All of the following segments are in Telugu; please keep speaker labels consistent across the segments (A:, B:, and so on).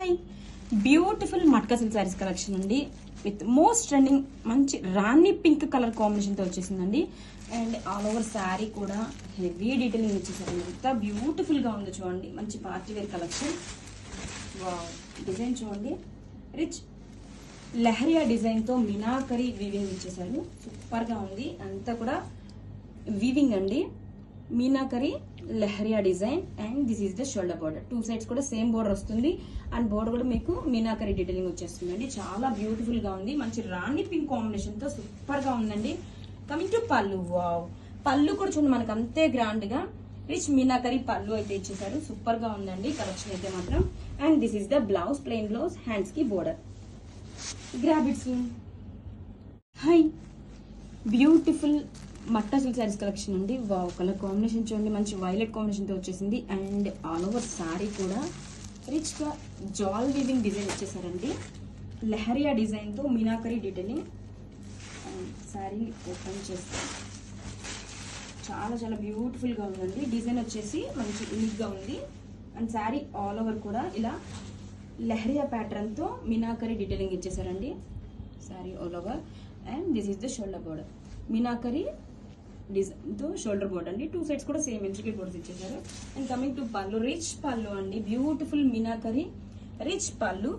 A: Hi, beautiful matka silk saris collection అండి. విత్ మోస్ట్ ట్రెండింగ్ మంచి రాణి పింక్ కలర్ కాంబినేషన్ తో వచ్చేసిందండి. అండ్ ఆల్ ఓవర్ శారీ కూడా హెవీ డీటెయిలింగ్ ఇచ్చేసారండి. ఎంత బ్యూటిఫుల్ గా ఉందో చూడండి. మంచి party wear collection. Wow, design చూడండి. రిచ్ లెహరియా డిజైన్ తో మినాకరీ వీవింగ్ ఇచ్చేసారు. సూపర్ గా ఉంది. అంతా కూడా వీవింగ్ అండి. Meenakari leheriya design and this is the shoulder border. Two sides కూడా సేమ్ బోర్డర్ వస్తుంది. అండ్ బోర్డర్ కూడా మీకు మీనాకరీ డీటెయిలింగ్ వచ్చేస్తుందండి. చాలా బ్యూటిఫుల్ గా ఉంది. మంచి రాణి పింక్ కాంబినేషన్ తో సూపర్ గా ఉందండి. కమింగ్ టు పళ్ళు. వావ్, పళ్ళు కూడా చూడండి మనకు అంతే గ్రాండ్ గా రిచ్ మీనాకరీ పళ్ళు అయితే ఇచ్చేసారు. సూపర్ గా ఉందండి కలెక్షన్ అయితే మాత్రం. And this is the blouse, plain blouse, hands కి border. Grab it soon. Hi, beautiful మట్టా సిల్క్ సారీస్ కలెక్షన్ అండి. వావ్, కలర్ కాంబినేషన్ చూడండి. మంచి వైలెట్ కాంబినేషన్ తో వచ్చేసింది. అండ్ ఆల్ ఓవర్ శారీ కూడా రిచ్ గా జాల్ వీవింగ్ డిజైన్ వచ్చేసారండి. లెహరియా డిజైన్ తో మీనాకరీ డీటెయిలింగ్. శారీ ఓపెన్ చేస్తే చాలా చాలా బ్యూటిఫుల్ గా ఉందండి. డిజైన్ వచ్చేసి మంచి యూనిక్ గా ఉంది. అండ్ శారీ ఆల్ ఓవర్ కూడా ఇలా లెహరియా ప్యాటర్న్ తో మీనాకరీ డీటెయిలింగ్ ఇచ్చేసారండి. Sari all over. And this is the shoulder border. Meenakari design తో షోల్డర్ బోర్డర్ అండి. టూ సైడ్స్ కూడా సేమ్ ఇంట్రికేట్ బోర్డర్స్ ఇచ్చేసారు. And coming to pallu, rich pallu అండి. Beautiful meenakari rich pallu.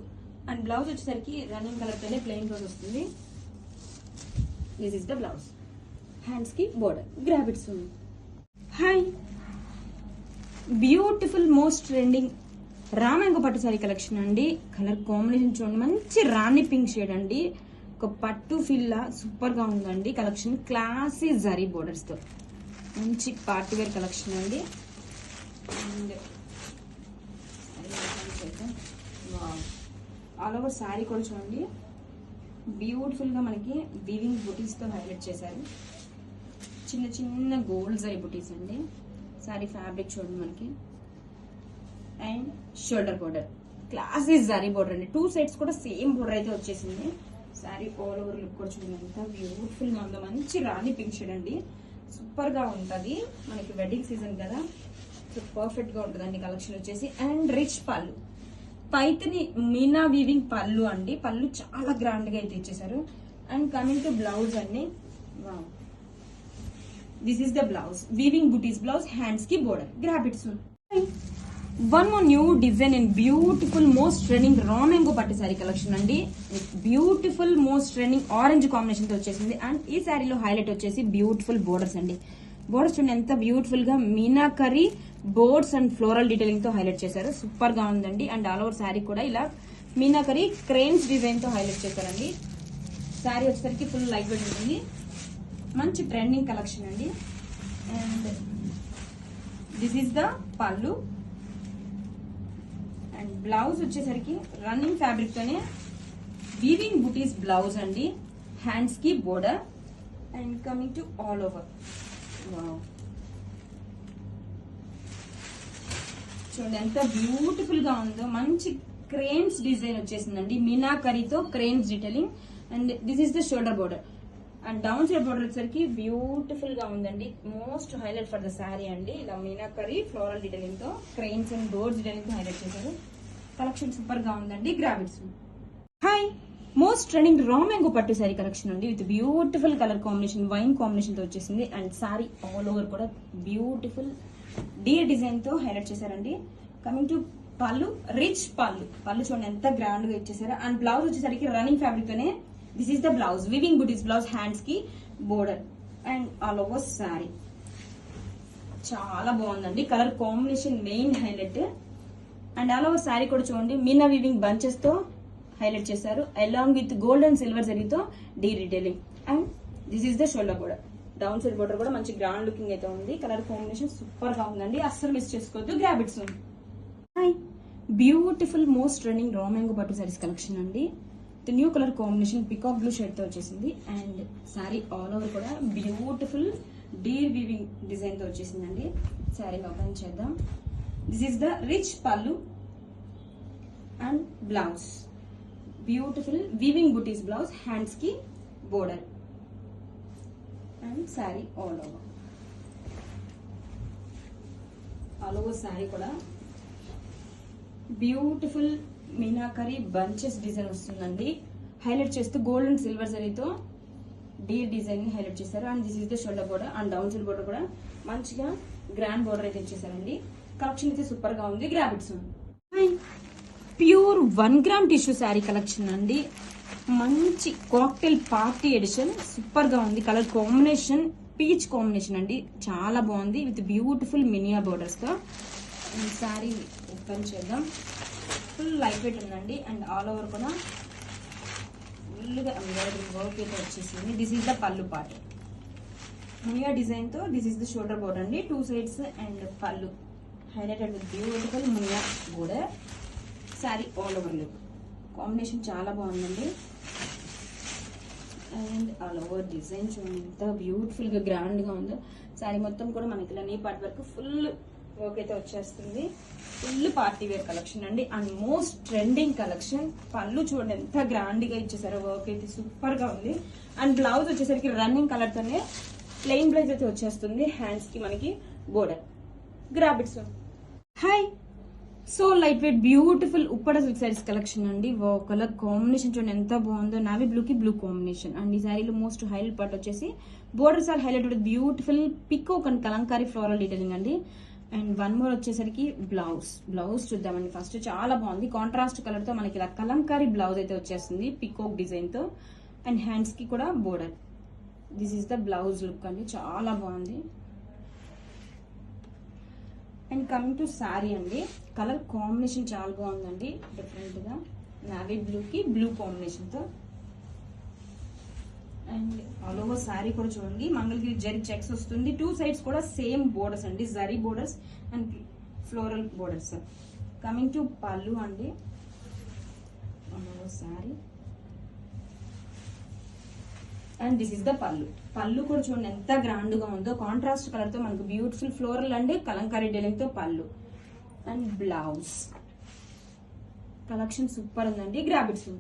A: And blouse వచ్చేసరికి రన్నింగ్ కలర్ తోనే ప్లెయిన్ బ్లౌజ్ వస్తుంది. This is the blouse, hands కి border. Grab it soon. Hi, beautiful most trending రామంగో పట్టు సారీ కలెక్షన్ అండి. కలర్ కాంబినేషన్ చూడండి. మంచి రాణి పింక్ షేడ్ అండి. ఒక పట్టు ఫిల్ సూపర్ గా ఉందండి కలెక్షన్. క్లాసీ జరీ బోర్డర్స్ తో మంచి పార్టీ వేర్ కలెక్షన్ అండి. అండ్ ఆల్ ఓవర్ శారీ కూడా చూడండి. బ్యూటిఫుల్ గా మనకి వీవింగ్ బుటీస్ తో హైలైట్ చేశారు. చిన్న చిన్న గోల్డ్ జరీ బుటీస్ అండి. శారీ ఫ్యాబ్రిక్ చూడండి మనకి. And shoulder border, classy zari border అండి. టూ సైడ్స్ కూడా సేమ్ బోర్డర్ అయితే వచ్చేసింది. శారీ ఆల్ ఓవర్ లుక్ కూడా చూడండి. ఎంత బ్యూటిఫుల్ గా ఉందో. మంచి రాణి పింక్ షేడ్ అండి. సూపర్ గా ఉంటది. మనకి వెడ్డింగ్ సీజన్ కదా, సో పర్ఫెక్ట్ గా ఉంటదండి కలెక్షన్ వచ్చేసి. అండ్ రిచ్ పళ్ళు, పైతని మీనా వీవింగ్ పళ్ళు అండి. పళ్ళు చాలా గ్రాండ్ గా అయితే ఇచ్చేసారు. అండ్ కమింగ్ టు బ్లౌజ్ అండి. Wow, this is the blouse, weaving butis blouse, hands కి border. Grab it soon. One more new design and beautiful most trending రామంగో పట్టు శారీ కలెక్షన్ అండి. Beautiful most trending orange combination తో వచ్చేసింది. అండ్ ఈ శారీలో హైలైట్ వచ్చేసి బ్యూటిఫుల్ బోర్డర్స్ అండి. బోర్డర్స్ చూడండి ఎంత బ్యూటిఫుల్ గా meenakari boards and floral detailing తో హైలైట్ చేశారు. సూపర్ గా ఉందండి. అండ్ ఆల్ ఓవర్ శారీ కూడా ఇలా మీనాకరీ క్రేన్స్ డిజైన్ తో హైలైట్ చేశారండి. శారీ వచ్చేసరికి ఫుల్ లైట్ వెయిట్ ఉంటుంది. మంచి ట్రెండింగ్ కలెక్షన్ అండి. అండ్ దిస్ ఈస్ ద పళ్ళు. అండ్ బ్లౌజ్ వచ్చేసరికి రన్నింగ్ ఫ్యాబ్రిక్ తోనే వీవింగ్ బుటీస్ బ్లౌజ్ అండి. హ్యాండ్స్ కి border. And coming to all over. చూడండి ఎంత బ్యూటిఫుల్ గా ఉందో. మంచి క్రేన్స్ డిజైన్ వచ్చేసిందండి. మీనాకరీతో cranes detailing. And this is the shoulder border. And down side border వచ్చేసరికి బ్యూటిఫుల్ గా ఉందండి. Most highlight for the saree అండి. ఇలా మీనాకరీ ఫ్లోరల్ డీటెయిలింగ్ తో క్రెయిన్స్ అండ్ బోర్డ్స్ డీటెయిలింగ్ తో హైలైట్ చేశారు. కలెక్షన్ సూపర్ గా ఉందండి. Grab it soon. Hi, most trending రామంగో పట్టు శారీ కలెక్షన్ అండి. With beautiful colour combination, wine combination తో వచ్చేసింది. అండ్ శారీ ఆల్ ఓవర్ కూడా బ్యూటిఫుల్ డియర్ డిజైన్ తో హైలైట్ చేశారండి. Coming to pallu, rich pallu. పళ్ళు చూడండి ఎంత గ్రాండ్ గా ఇచ్చేసారు. అండ్ బ్లౌజ్ వచ్చేసరికి రన్నింగ్ ఫ్యాబ్రిక్ తోనే this is the blouse, weaving butis blouse, hands కి border. And all over saree చాలా బాగుందండి. Colour combination main highlight. And all over saree కూడా చూడండి మీనా వీవింగ్ బంచెస్ తో హైలైట్ చేశారు. Along with gold and silver జరీతో డీ detailing. And this is the shoulder border. Down side border కూడా మంచి గ్రాండ్ లుకింగ్ అయితే ఉంది. కలర్ కాంబినేషన్ సూపర్ గా ఉందండి. అస్సలు మిస్ చేసుకోవద్దు. Grab it soon. Hi, beautiful most trending రామంగో పట్టు సారీస్ కలెక్షన్ అండి. New colour combination peacock blue shade తో వచ్చేసింది. అండ్ శారీ ఆల్ ఓవర్ కూడా బ్యూటిఫుల్ డీర్ వీవింగ్ డిజైన్ తో వచ్చేసిందండి. శారీ ఓపెన్ చేద్దాం. This is the rich pallu and blouse, beautiful weaving butis blouse, hands కి border. And saree all over saree కూడా బ్యూటిఫుల్ మీనాకరి బంచెస్ డిజైన్ వస్తుందండి. హైలైట్ చేస్తూ గోల్డ్ అండ్ సిల్వర్ జరీతో డీర్ డిజైన్ ని హైలైట్ చేశారు. And this is the shoulder border and down side border కూడా మంచిగా గ్రాండ్ బోర్డర్ అయితే ఇచ్చేసారండి. కలెక్షన్ అయితే సూపర్ గా ఉంది. Grab it pure 1 gram tissue saree collection అండి. మంచి కాక్టైల్ పార్టీ ఎడిషన్ సూపర్ గా ఉంది. కలర్ కాంబినేషన్ పీచ్ కాంబినేషన్ అండి, చాలా బాగుంది. విత్ బ్యూటిఫుల్ మినియా బోర్డర్స్ తో శారీ ఓపెన్ చేద్దాం. ఫుల్ లైట్ వెయిట్ ఉందండి అండ్ ఆల్ ఓవర్ కూడా ఫుల్గా ఎంబ్రాయిడరీ వర్క్ అయితే వచ్చేసింది. దిస్ ఈస్ ద పళ్ళు పార్ట్ మునియా డిజైన్ తో. This is the shoulder border అండి, 2 సైడ్స్ అండ్ పళ్ళు highlighted with beautiful Muniya border. Sari all over look combination చాలా బాగుందండి. అండ్ ఆల్ ఓవర్ డిజైన్ చూడండి ఎంత బ్యూటిఫుల్ గా గ్రాండ్ గా ఉందో. శారీ మొత్తం కూడా మనకి ఇలా నీ పార్ట్ వరకు ఫుల్ వర్క్ అయితే వచ్చేస్తుంది. ఫుల్ పార్టీ వేర్ కలెక్షన్ అండి అండ్ మోస్ట్ ట్రెండింగ్ కలెక్షన్. పళ్ళు చూడండి ఎంత గ్రాండ్ గా ఇచ్చేసారో, వర్క్ అయితే సూపర్ గా ఉంది. అండ్ బ్లౌజ్ వచ్చేసరికి రన్నింగ్ కలర్ తోనే ప్లెయిన్ బ్లౌజ్ అయితే వచ్చేస్తుంది. హ్యాండ్స్ కి మనకి border. Grab it hi so light weight beautiful Uppada silk saris collection అండి. కలర్ కాంబినేషన్ చూడండి ఎంత బాగుందో. నావీ బ్లూ కి బ్లూ కాంబినేషన్ అండ్ ఈ శారీలో మోస్ట్ హైలైట్ పార్ట్ వచ్చేసి borders are highlighted with beautiful peacock and kalamkari floral detailing అండి. అండ్ వన్ మోర్ వచ్చేసరికి బ్లౌజ్ చూద్దామండి. ఫస్ట్ చాలా బాగుంది, కాంట్రాస్ట్ కలర్ తో మనకి ఇలా కలంకారీ బ్లౌజ్ అయితే వచ్చేస్తుంది పికోక్ డిజైన్ తో. అండ్ హ్యాండ్స్ కి కూడా border. This is the blouse look అండి, చాలా బాగుంది. అండ్ కమింగ్ టు శారీ అండి, కలర్ కాంబినేషన్ చాలా బాగుందండి. డిఫరెంట్ గా నావీ బ్లూ కి బ్లూ కాంబినేషన్ తో. అండ్ ఆల్ ఓవర్ శారీ కూడా చూడండి మంగళగిరి జరీ చెక్స్ వస్తుంది. 2 సైడ్స్ కూడా సేమ్ బోర్డర్స్ అండి, zari borders and floral borders. Coming to పళ్ళు అండి, all over sari and this is the పళ్ళు కూడా చూడండి ఎంత గ్రాండ్ గా ఉందో. కాంట్రాస్ట్ కలర్ తో మనకు beautiful floral and Kalamkari dealing తో పళ్ళు. అండ్ బ్లౌజ్ కలెక్షన్ సూపర్ ఉందండి. గ్రాబిట్స్